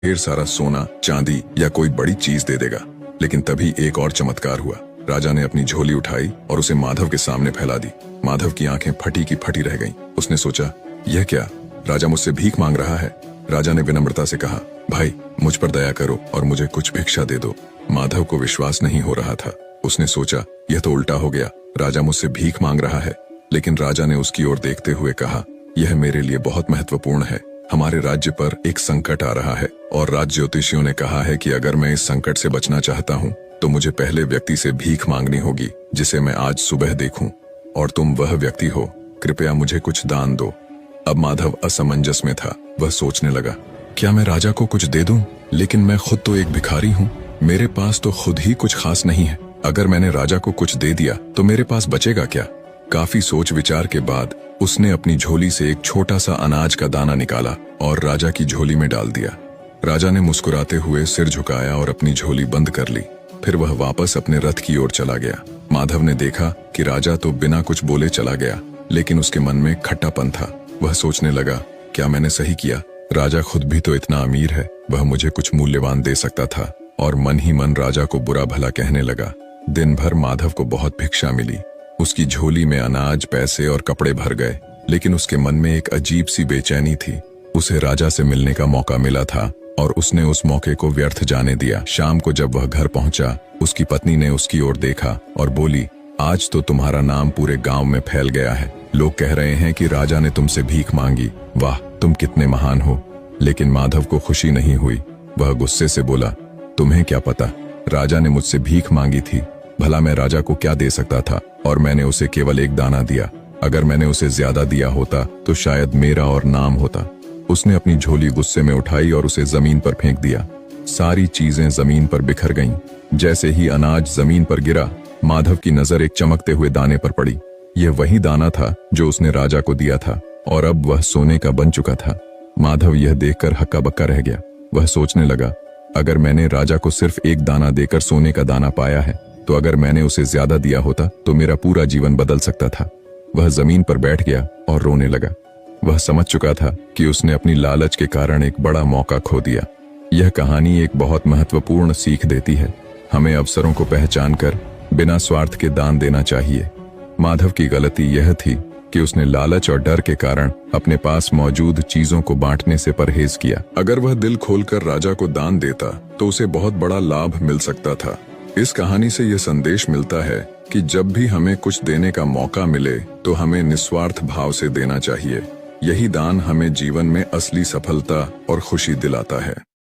ढेर सारा सोना, चांदी या कोई बड़ी चीज दे देगा। लेकिन तभी एक और चमत्कार हुआ। राजा ने अपनी झोली उठाई और उसे माधव के सामने फैला दी। माधव की आंखें फटी की फटी रह गईं। उसने सोचा, यह क्या? राजा मुझसे भीख मांग रहा है। राजा ने विनम्रता से कहा, भाई मुझ पर दया करो और मुझे कुछ भिक्षा दे दो। माधव को विश्वास नहीं हो रहा था। उसने सोचा, यह तो उल्टा हो गया, राजा मुझसे भीख मांग रहा है। लेकिन राजा ने उसकी ओर देखते हुए कहा, यह मेरे लिए बहुत महत्वपूर्ण है। हमारे राज्य पर एक संकट आ रहा है और राज ज्योतिषियों ने कहा है कि अगर मैं इस संकट से बचना चाहता हूँ तो मुझे पहले व्यक्ति से भीख मांगनी होगी जिसे मैं आज सुबह देखूं, और तुम वह व्यक्ति हो। कृपया मुझे कुछ दान दो। अब माधव असमंजस में था। वह सोचने लगा, क्या मैं राजा को कुछ दे दूं? लेकिन मैं खुद तो एक भिखारी हूँ, मेरे पास तो खुद ही कुछ खास नहीं है। अगर मैंने राजा को कुछ दे दिया तो मेरे पास बचेगा क्या? काफी सोच विचार के बाद उसने अपनी झोली से एक छोटा सा अनाज का दाना निकाला और राजा की झोली में डाल दिया। राजा ने मुस्कुराते हुए सिर झुकाया और अपनी झोली बंद कर ली। फिर वह वापस अपने रथ की ओर चला गया। माधव ने देखा कि राजा तो बिना कुछ बोले चला गया, लेकिन उसके मन में खट्टापन था। वह सोचने लगा, क्या मैंने सही किया? राजा खुद भी तो इतना अमीर है, वह मुझे कुछ मूल्यवान दे सकता था। और मन ही मन राजा को बुरा भला कहने लगा। दिन भर माधव को बहुत भिक्षा मिली। उसकी झोली में अनाज, पैसे और कपड़े भर गए, लेकिन उसके मन में एक अजीब सी बेचैनी थी। उसे राजा से मिलने का मौका मिला था और उसने उस मौके को व्यर्थ जाने दिया। शाम को जब वह घर पहुंचा, उसकी पत्नी ने उसकी ओर देखा और बोली, आज तो तुम्हारा नाम पूरे गांव में फैल गया है। लोग कह रहे हैं कि राजा ने तुमसे भीख मांगी। वाह, तुम कितने महान हो। लेकिन माधव को खुशी नहीं हुई। वह गुस्से से बोला, तुम्हें क्या पता, राजा ने मुझसे भीख मांगी थी। भला मैं राजा को क्या दे सकता था, और मैंने उसे केवल एक दाना दिया। अगर मैंने उसे ज्यादा दिया होता तो शायद मेरा और नाम होता। उसने अपनी झोली गुस्से में उठाई और उसे जमीन पर फेंक दिया। सारी चीजें जमीन पर बिखर गईं। जैसे ही अनाज जमीन पर गिरा, माधव की नजर एक चमकते हुए दाने पर पड़ी। यह वही दाना था जो उसने राजा को दिया था और अब वह सोने का बन चुका था। माधव यह देखकर हक्का बक्का रह गया। वह सोचने लगा, अगर मैंने राजा को सिर्फ एक दाना देकर सोने का दाना पाया है, तो अगर मैंने उसे ज्यादा दिया होता तो मेरा पूरा जीवन बदल सकता था। वह जमीन पर बैठ गया और रोने लगा। वह समझ चुका था कि उसने अपनी लालच के कारण एक बड़ा मौका खो दिया। यह कहानी एक बहुत महत्वपूर्ण सीख देती है। हमें अवसरों को पहचान कर बिना स्वार्थ के दान देना चाहिए। माधव की गलती यह थी कि उसने लालच और डर के कारण अपने पास मौजूद चीजों को बांटने से परहेज किया। अगर वह दिल खोलकर राजा को दान देता तो उसे बहुत बड़ा लाभ मिल सकता था। इस कहानी से यह संदेश मिलता है कि जब भी हमें कुछ देने का मौका मिले तो हमें निस्वार्थ भाव से देना चाहिए। यही दान हमें जीवन में असली सफलता और खुशी दिलाता है।